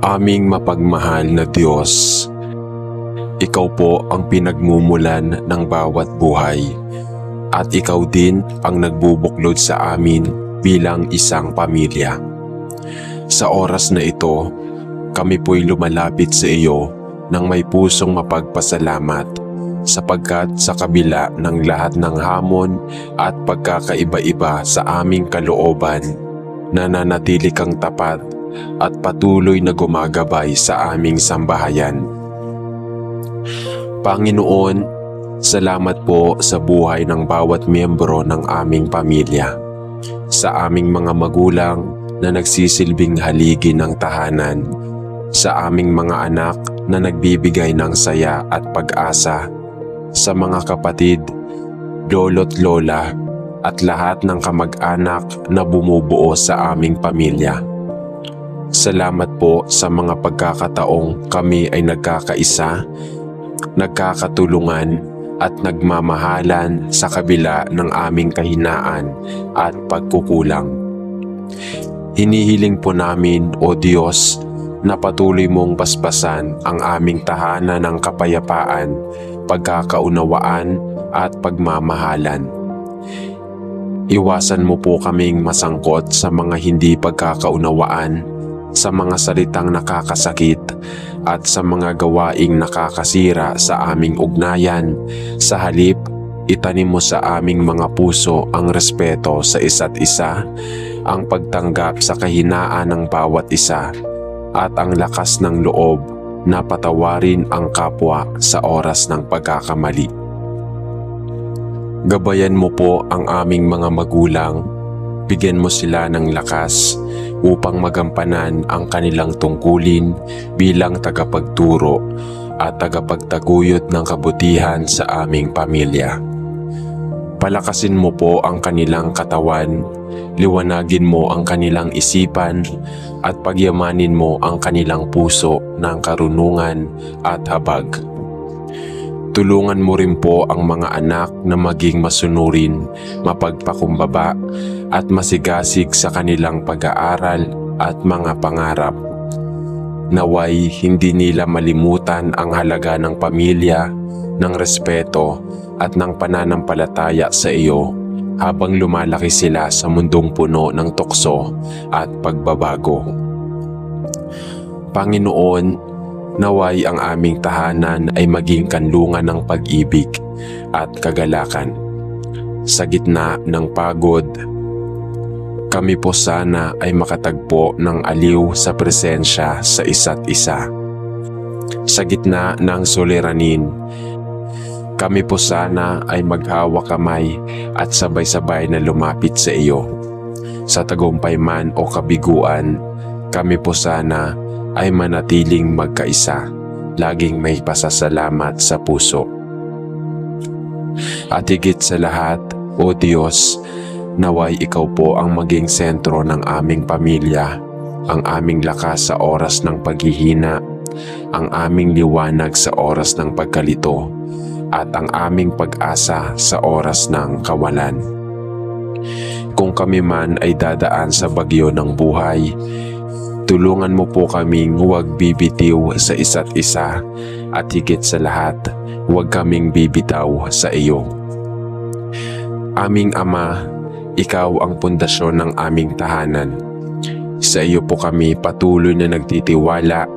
Aming mapagmahal na Diyos, Ikaw po ang pinagmumulan ng bawat buhay at Ikaw din ang nagbubuklod sa amin bilang isang pamilya. Sa oras na ito, kami po'y lumalapit sa iyo nang may pusong mapagpasalamat sapagkat sa kabila ng lahat ng hamon at pagkakaiba-iba sa aming kalooban, nananatili kang tapat at patuloy na gumagabay sa aming sambahayan. Panginoon, salamat po sa buhay ng bawat miyembro ng aming pamilya, sa aming mga magulang na nagsisilbing haligi ng tahanan, sa aming mga anak na nagbibigay ng saya at pag-asa, sa mga kapatid, lolo't lola at lahat ng kamag-anak na bumubuo sa aming pamilya. Salamat po sa mga pagkakataong kami ay nagkakaisa, nagkakatulungan at nagmamahalan sa kabila ng aming kahinaan at pagkukulang. Hinihiling po namin, O Diyos, na patuloy mong basbasan ang aming tahanan ng kapayapaan, pagkakaunawaan at pagmamahalan. Iwasan mo po kaming masangkot sa mga hindi pagkakaunawaan, sa mga salitang nakakasakit at sa mga gawaing nakakasira sa aming ugnayan. Sa halip, itanim mo sa aming mga puso ang respeto sa isa't isa, ang pagtanggap sa kahinaan ng bawat isa, at ang lakas ng loob na patawarin ang kapwa sa oras ng pagkakamali. Gabayan mo po ang aming mga magulang, bigyan mo sila ng lakas upang magampanan ang kanilang tungkulin bilang tagapagturo at tagapagtaguyod ng kabutihan sa aming pamilya. Palakasin mo po ang kanilang katawan, liwanagin mo ang kanilang isipan at pagyamanin mo ang kanilang puso ng karunungan at habag. Tulungan mo rin po ang mga anak na maging masunurin, mapagpakumbaba at masigasig sa kanilang pag-aaral at mga pangarap. Naway hindi nila malimutan ang halaga ng pamilya, ng respeto at ng pananampalataya sa iyo habang lumalaki sila sa mundong puno ng tukso at pagbabago. Panginoon, naway ang aming tahanan ay maging kanlungan ng pag-ibig at kagalakan. Sa gitna ng pagod, kami po sana ay makatagpo ng aliw sa presensya sa isa't isa. Sa gitna ng suliranin, kami po sana ay maghawa kamay at sabay-sabay na lumapit sa iyo. Sa tagumpay man o kabiguan, kami po sana ay manatiling magkaisa, laging may pasasalamat sa puso. At higit sa lahat, O Diyos, naway ikaw po ang maging sentro ng aming pamilya, ang aming lakas sa oras ng paghihina, ang aming liwanag sa oras ng pagkalito, at ang aming pag-asa sa oras ng kawalan. Kung kami man ay dadaan sa bagyo ng buhay, tulungan mo po kaming huwag bibitiw sa isa't isa at higit sa lahat, huwag kaming bibitaw sa iyo. Aming Ama, ikaw ang pundasyon ng aming tahanan. Sa iyo po kami patuloy na nagtitiwala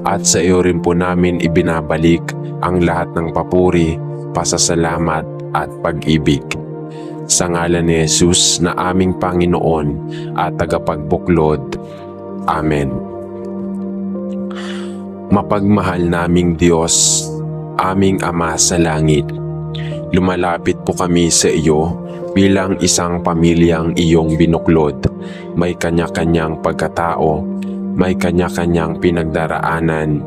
at sa iyo rin po namin ibinabalik ang lahat ng papuri, pasasalamat at pag-ibig. Sa ngalan ni Jesus na aming Panginoon at tagapagbuklod. Amen. Mapagmahal naming Diyos, aming Ama sa langit, lumalapit po kami sa iyo bilang isang pamilyang iyong binuklod. May kanya-kanyang pagkatao, may kanya-kanyang pinagdaraanan,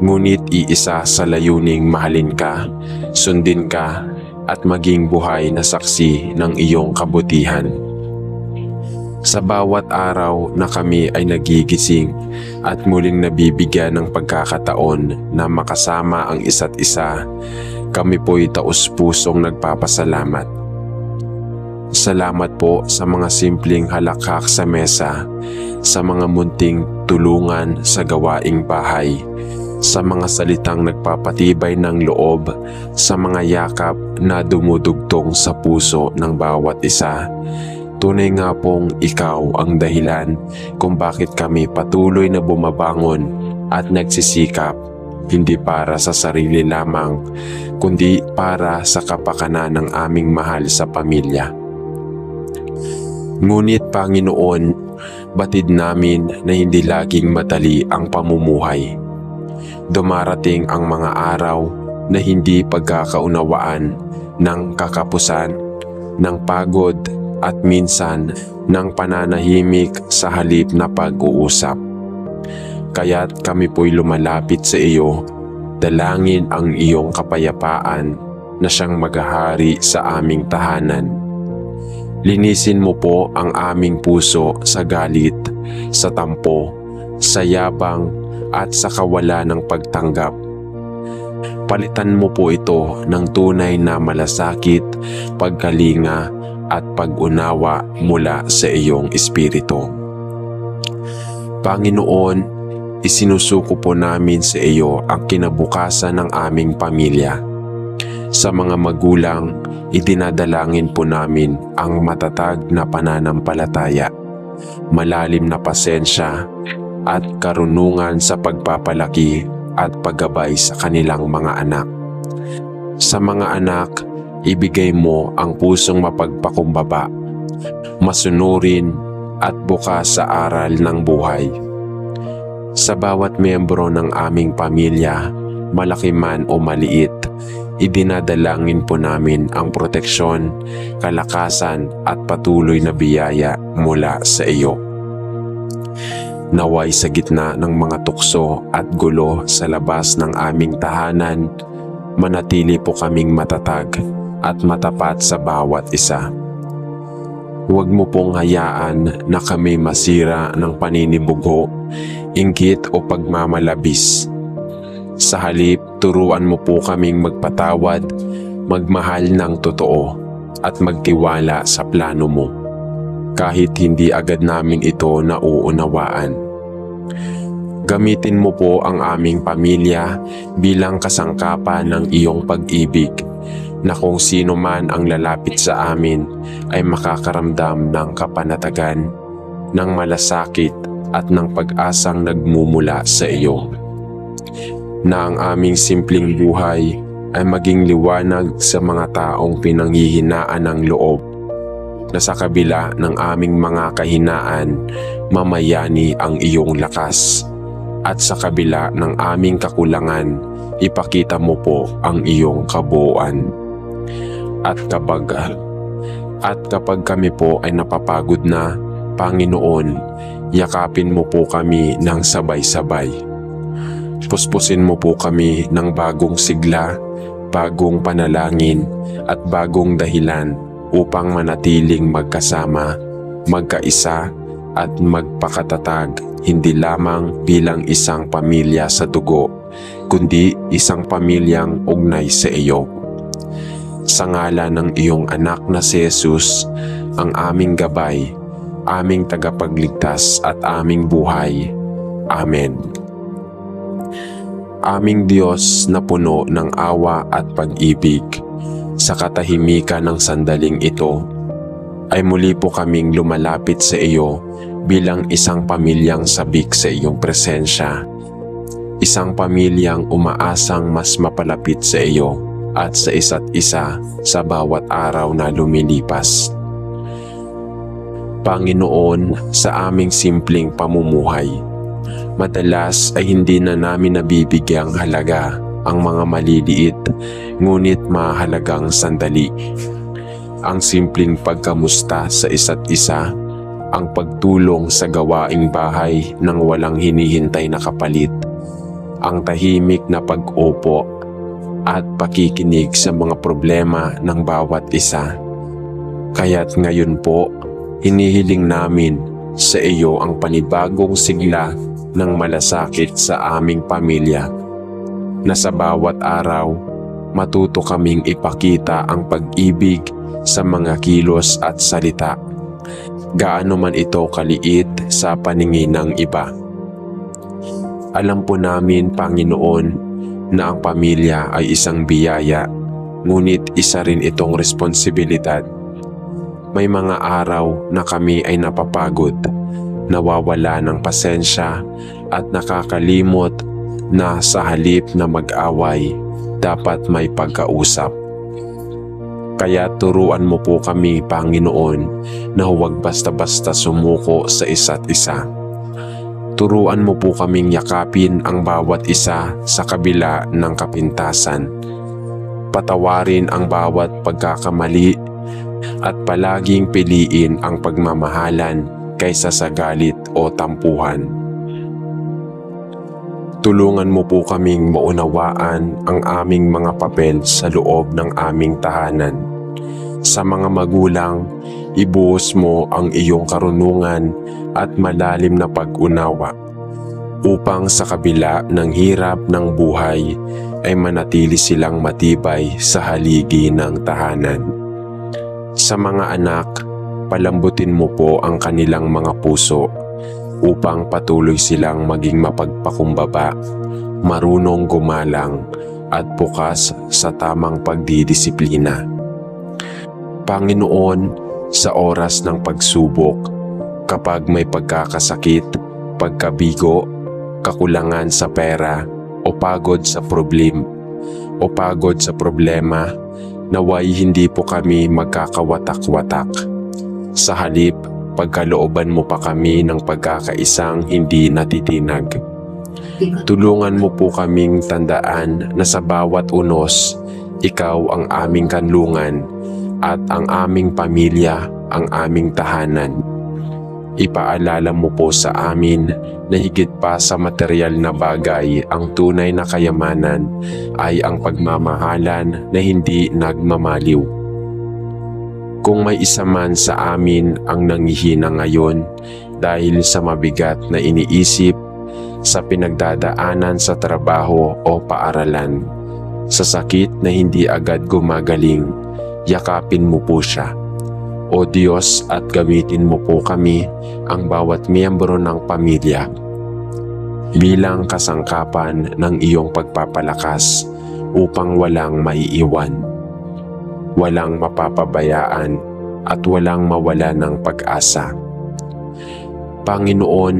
ngunit iisa sa layuning mahalin ka, sundin ka, at maging buhay na saksi ng iyong kabutihan. Sa bawat araw na kami ay nagigising at muling nabibigyan ng pagkakataon na makasama ang isa't isa, kami po'y taus-pusong nagpapasalamat. Salamat po sa mga simpleng halakhak sa mesa, sa mga munting tulungan sa gawaing bahay, sa mga salitang nagpapatibay ng loob, sa mga yakap na dumudugtong sa puso ng bawat isa. Tunay nga pong ikaw ang dahilan kung bakit kami patuloy na bumabangon at nagsisikap, hindi para sa sarili lamang, kundi para sa kapakanan ng aming mahal sa pamilya. Ngunit Panginoon, batid namin na hindi laging madali ang pamumuhay. Dumarating ang mga araw na hindi pagkakaunawaan ng kakapusan, ng pagod at minsan ng pananahimik sa halip na pag-uusap. Kaya't kami po'y lumalapit sa iyo, dalangin ang iyong kapayapaan na siyang maghahari sa aming tahanan. Linisin mo po ang aming puso sa galit, sa tampo, sa yabang at sa kawala ng pagtanggap. Palitan mo po ito ng tunay na malasakit, pagkalinga at pag-unawa mula sa iyong espiritu. Panginoon, isinusuko po namin sa iyo ang kinabukasan ng aming pamilya. Sa mga magulang, idinadalangin po namin ang matatag na pananampalataya, malalim na pasensya at karunungan sa pagpapalaki at paggabay sa kanilang mga anak. Sa mga anak, ibigay mo ang pusong mapagpakumbaba, masunurin at bukas sa aral ng buhay. Sa bawat miyembro ng aming pamilya, malaki man o maliit, idinadalangin po namin ang proteksyon, kalakasan at patuloy na biyaya mula sa iyo. Naway sa gitna ng mga tukso at gulo sa labas ng aming tahanan, manatili po kaming matatag at matapat sa bawat isa. Huwag mo pong hayaan na kami masira ng paninibugo, inggit o pagmamalabis. Sa halip, turuan mo po kaming magpatawad, magmahal ng totoo, at magtiwala sa plano mo, kahit hindi agad namin ito nauunawaan. Gamitin mo po ang aming pamilya bilang kasangkapan ng iyong pag-ibig, na kung sino man ang lalapit sa amin ay makakaramdam ng kapanatagan, ng malasakit at ng pag-asang nagmumula sa iyo. Na ang aming simpleng buhay ay maging liwanag sa mga taong pinanghihinaan ng loob, na sa kabila ng aming mga kahinaan, mamayani ang iyong lakas, at sa kabila ng aming kakulangan, ipakita mo po ang iyong kabuuan. At kapag kami po ay napapagod na, Panginoon, yakapin mo po kami ng sabay-sabay. Puspusin mo po kami ng bagong sigla, bagong panalangin at bagong dahilan upang manatiling magkasama, magkaisa at magpakatatag, hindi lamang bilang isang pamilya sa dugo, kundi isang pamilyang ugnay sa iyo. Sa ngalan ng iyong anak na si Jesus, ang aming gabay, aming tagapagligtas at aming buhay. Amen. Aming Diyos na puno ng awa at pag-ibig, sa katahimikan ng sandaling ito, ay muli po kaming lumalapit sa iyo bilang isang pamilyang sabik sa iyong presensya, isang pamilyang umaasang mas mapalapit sa iyo at sa isa't isa sa bawat araw na lumilipas. Panginoon, sa aming simpleng pamumuhay, madalas ay hindi na namin nabibigyang halaga ang mga maliliit ngunit mahalagang sandali. Ang simpleng pagkamusta sa isa't isa, ang pagtulong sa gawaing bahay nang walang hinihintay na kapalit, ang tahimik na pag-upo at pakikinig sa mga problema ng bawat isa. Kaya't ngayon po, hinihiling namin sa iyo ang panibagong sigla ng malasakit sa aming pamilya, na sa bawat araw matuto kaming ipakita ang pag-ibig sa mga kilos at salita, gaano man ito kaliit sa paningin ng iba. Alam po namin, Panginoon, na ang pamilya ay isang biyaya, ngunit isa rin itong responsibilidad. May mga araw na kami ay napapagod, nawawala ng pasensya at nakakalimot na sa halip na mag-away, dapat may pagkausap. Kaya turuan mo po kami, Panginoon, na huwag basta-basta sumuko sa isa't isa. Turuan mo po kaming yakapin ang bawat isa sa kabila ng kapintasan. Patawarin ang bawat pagkakamali at palaging piliin ang pagmamahalan kaysa sa galit o tampuhan. Tulungan mo po kaming maunawaan ang aming mga papel sa loob ng aming tahanan. Sa mga magulang, ibuhos mo ang iyong karunungan at malalim na pag-unawa upang sa kabila ng hirap ng buhay ay manatili silang matibay sa haligi ng tahanan. Sa mga anak, palambutin mo po ang kanilang mga puso upang patuloy silang maging mapagpakumbaba, marunong gumalang at bukas sa tamang pagdidisiplina. Panginoon, sa oras ng pagsubok, kapag may pagkakasakit, pagkabigo, kakulangan sa pera o pagod sa problema, naway hindi po kami magkakawatak-watak. Sa halip, pagkalooban mo pa kami ng pagkakaisang hindi natitinag. Tulungan mo po kaming tandaan na sa bawat unos, ikaw ang aming kanlungan at ang aming pamilya ang aming tahanan. Ipaalala mo po sa amin na higit pa sa material na bagay, ang tunay na kayamanan ay ang pagmamahalan na hindi nagmamaliw. Kung may isa man sa amin ang nanghihina ngayon dahil sa mabigat na iniisip, sa pinagdadaanan sa trabaho o paaralan, sa sakit na hindi agad gumagaling, yakapin mo po siya. O Diyos, at gamitin mo po kami, ang bawat miyembro ng pamilya, bilang kasangkapan ng iyong pagpapalakas upang walang maiiwan, walang mapapabayaan at walang mawala ng pag-asa. Panginoon,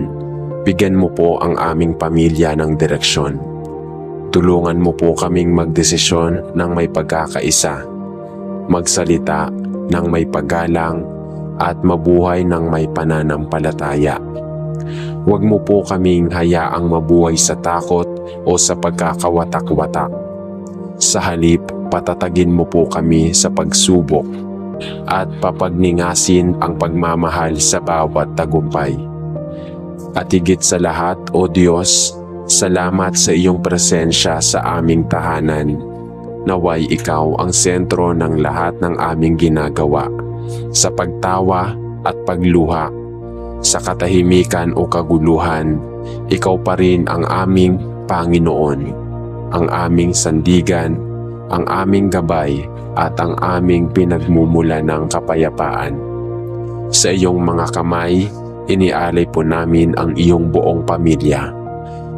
bigyan mo po ang aming pamilya ng direksyon. Tulungan mo po kaming magdesisyon ng may pagkakaisa, magsalita ng may paggalang at mabuhay ng may pananampalataya. Huwag mo po kaming hayaang mabuhay sa takot o sa pagkakawatak-watak. Sa halip, patatagin mo po kami sa pagsubok at papagningasin ang pagmamahal sa bawat tagumpay. At higit sa lahat, O Diyos, salamat sa iyong presensya sa aming tahanan. Naway ikaw ang sentro ng lahat ng aming ginagawa, sa pagtawa at pagluha, sa katahimikan o kaguluhan, ikaw pa rin ang aming Panginoon, ang aming sandigan, ang aming gabay at ang aming pinagmumula ng kapayapaan. Sa iyong mga kamay, inialay po namin ang iyong buong pamilya.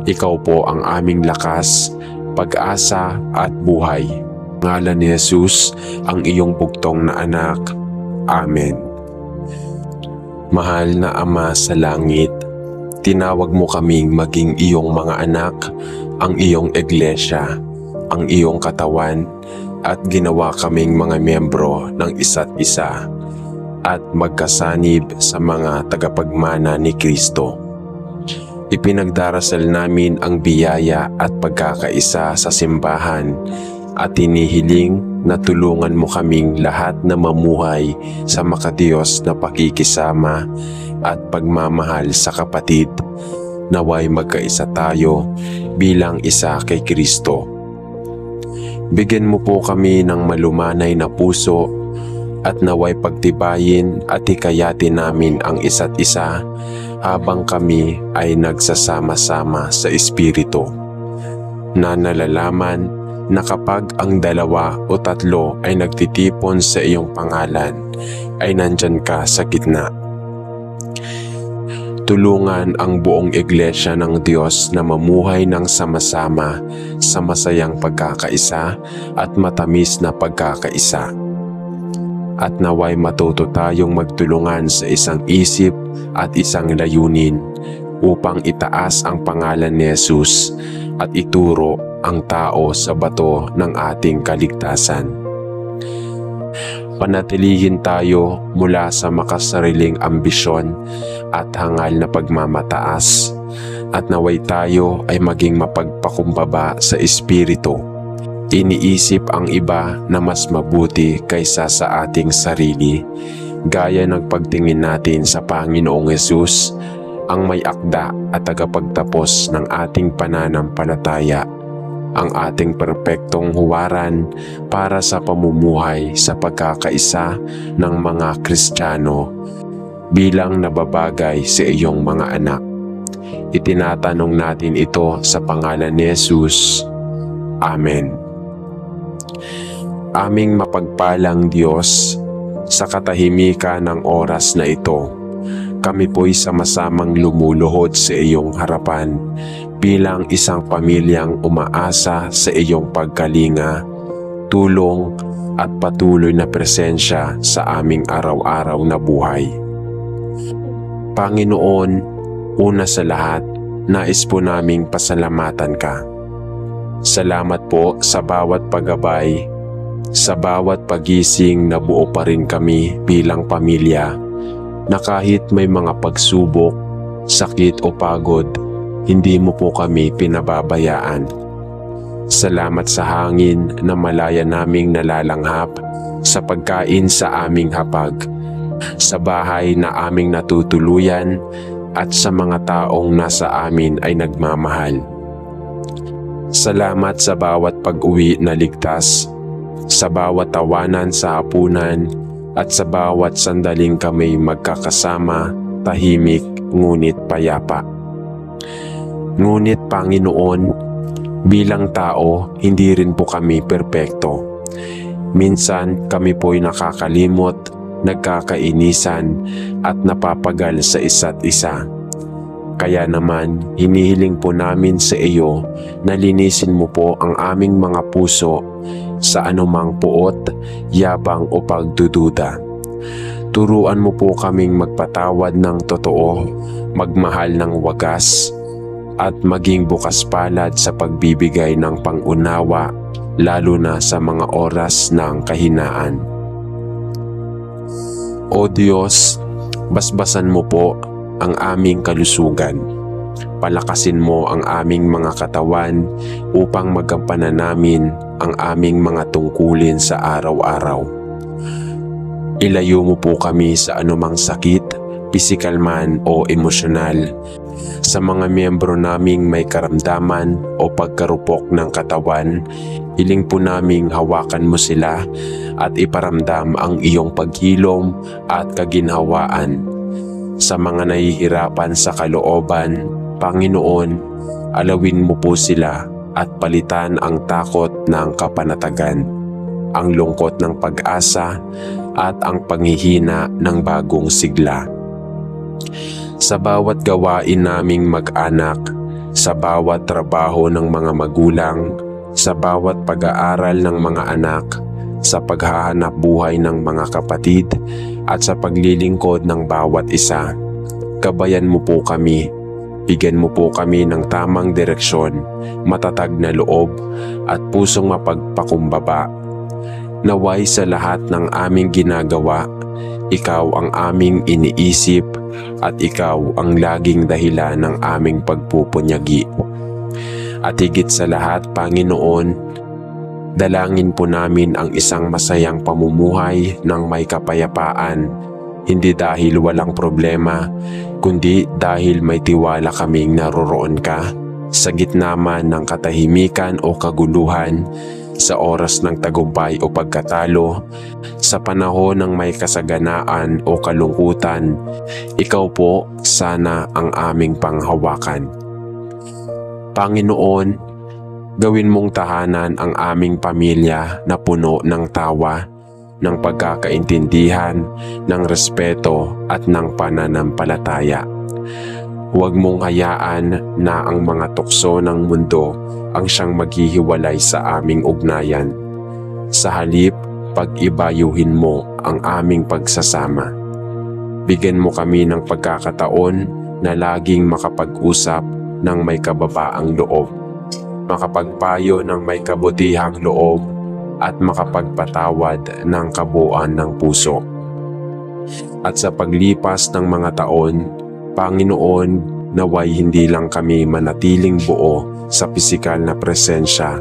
Ikaw po ang aming lakas, pag-asa at buhay. Ngalan ni Jesus, ang iyong bugtong na anak. Amen. Mahal na Ama sa langit, tinawag mo kaming maging iyong mga anak, ang iyong iglesia, ang iyong katawan, at ginawa kaming mga miyembro ng isa't isa at magkasanib sa mga tagapagmana ni Kristo. Ipinagdarasal namin ang biyaya at pagkakaisa sa simbahan at hinihiling na tulungan mo kaming lahat na mamuhay sa makadiyos na pakikisama at pagmamahal sa kapatid. Naway magkaisa tayo bilang isa kay Kristo. Bigyan mo po kami ng malumanay na puso at naway pagtibayin at hikayatin namin ang isa't isa habang kami ay nagsasama-sama sa Espiritu, na nalalaman na kapag ang 2 o 3 ay nagtitipon sa iyong pangalan, ay nandyan ka sa gitna. Tulungan ang buong iglesia ng Diyos na mamuhay ng sama-sama sa masayang pagkakaisa at matamis na pagkakaisa. At naway matuto tayong magtulungan sa isang isip at isang layunin upang itaas ang pangalan ni Jesus at ituro ang tao sa bato ng ating kaligtasan. Panatilihin tayo mula sa makasariling ambisyon at hangal na pagmamataas, at naway tayo ay maging mapagpakumbaba sa espiritu. Iniisip ang iba na mas mabuti kaysa sa ating sarili, gaya ng pagtingin natin sa Panginoong Hesus, ang may akda at tagapagtapos ng ating pananampalataya, ang ating perpektong huwaran para sa pamumuhay sa pagkakaisa ng mga Kristiyano bilang nababagay sa iyong mga anak. Itinatanong natin ito sa pangalan ni Jesus. Amen. Aming mapagpalang Diyos, sa katahimikan ng oras na ito, kami po'y sama-samang lumuluhod sa iyong harapan bilang isang pamilyang umaasa sa iyong pagkalinga, tulong at patuloy na presensya sa aming araw-araw na buhay. Panginoon, una sa lahat, nais po naming pasalamatan ka. Salamat po sa bawat paggabay, sa bawat pagising na buo pa rin kami bilang pamilya, na kahit may mga pagsubok, sakit o pagod, hindi mo po kami pinababayaan. Salamat sa hangin na malaya naming nalalanghap, sa pagkain sa aming hapag, sa bahay na aming natutuluyan, at sa mga taong nasa amin ay nagmamahal. Salamat sa bawat pag-uwi na ligtas, sa bawat tawanan sa hapunan, at sa bawat sandaling kami magkakasama, tahimik ngunit payapa. Ngunit Panginoon, bilang tao, hindi rin po kami perpekto. Minsan kami po'y nakakalimot, nagkakainisan at napapagal sa isa't isa. Kaya naman, hinihiling po namin sa iyo na linisin mo po ang aming mga puso sa anumang puot, yabang o pagdududa. Turuan mo po kaming magpatawad ng totoo, magmahal ng wagas, at maging bukas palad sa pagbibigay ng pangunawa, lalo na sa mga oras ng kahinaan. O Diyos, basbasan mo po ang aming kalusugan. Palakasin mo ang aming mga katawan upang magampanan namin ang aming mga tungkulin sa araw-araw. Ilayo mo po kami sa anumang sakit, pisikal man o emosyonal. Sa mga miyembro naming may karamdaman o pagkarupok ng katawan, hiling po naming hawakan mo sila at iparamdam ang iyong paghilom at kaginhawaan. Sa mga nahihirapan sa kalooban, Panginoon, alawin mo po sila at palitan ang takot ng kapanatagan, ang lungkot ng pag-asa at ang panghihina ng bagong sigla. Sa bawat gawain naming mag-anak, sa bawat trabaho ng mga magulang, sa bawat pag-aaral ng mga anak, sa paghahanap buhay ng mga kapatid, at sa paglilingkod ng bawat isa, gabayan mo po kami. Bigyan mo po kami ng tamang direksyon, matatag na loob at pusong mapagpakumbaba. Naway sa lahat ng aming ginagawa, ikaw ang aming iniisip at ikaw ang laging dahilan ng aming pagpupunyagi. At higit sa lahat, Panginoon, dalangin po namin ang isang masayang pamumuhay ng may kapayapaan, hindi dahil walang problema, kundi dahil may tiwala kaming naroroon ka sa gitna man ng katahimikan o kaguluhan, sa oras ng tagumpay o pagkatalo, sa panahon ng may kasaganaan o kalungkutan. Ikaw po sana ang aming panghawakan. Panginoon, Gawin mong tahanan ang aming pamilya na puno ng tawa, ng pagkakaintindihan, ng respeto at ng pananampalataya. Huwag mong hayaan na ang mga tukso ng mundo ang siyang maghihiwalay sa aming ugnayan. Sa halip, pag-ibayuhin mo ang aming pagsasama. Bigyan mo kami ng pagkakataon na laging makapag-usap ng may kababaang loob, makapagpayo ng may kabutihang loob, at makapagpatawad ng kabuuan ng puso. At sa paglipas ng mga taon, Panginoon, naway hindi lang kami manatiling buo sa pisikal na presensya,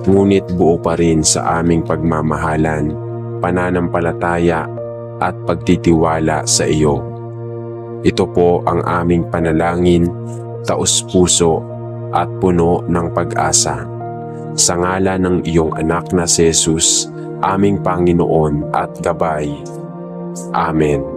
ngunit buo pa rin sa aming pagmamahalan, pananampalataya at pagtitiwala sa iyo. Ito po ang aming panalangin, taos-puso at puno ng pag-asa. Sa ngalan ng iyong anak na si Jesus, aming Panginoon at Gabay. Amen.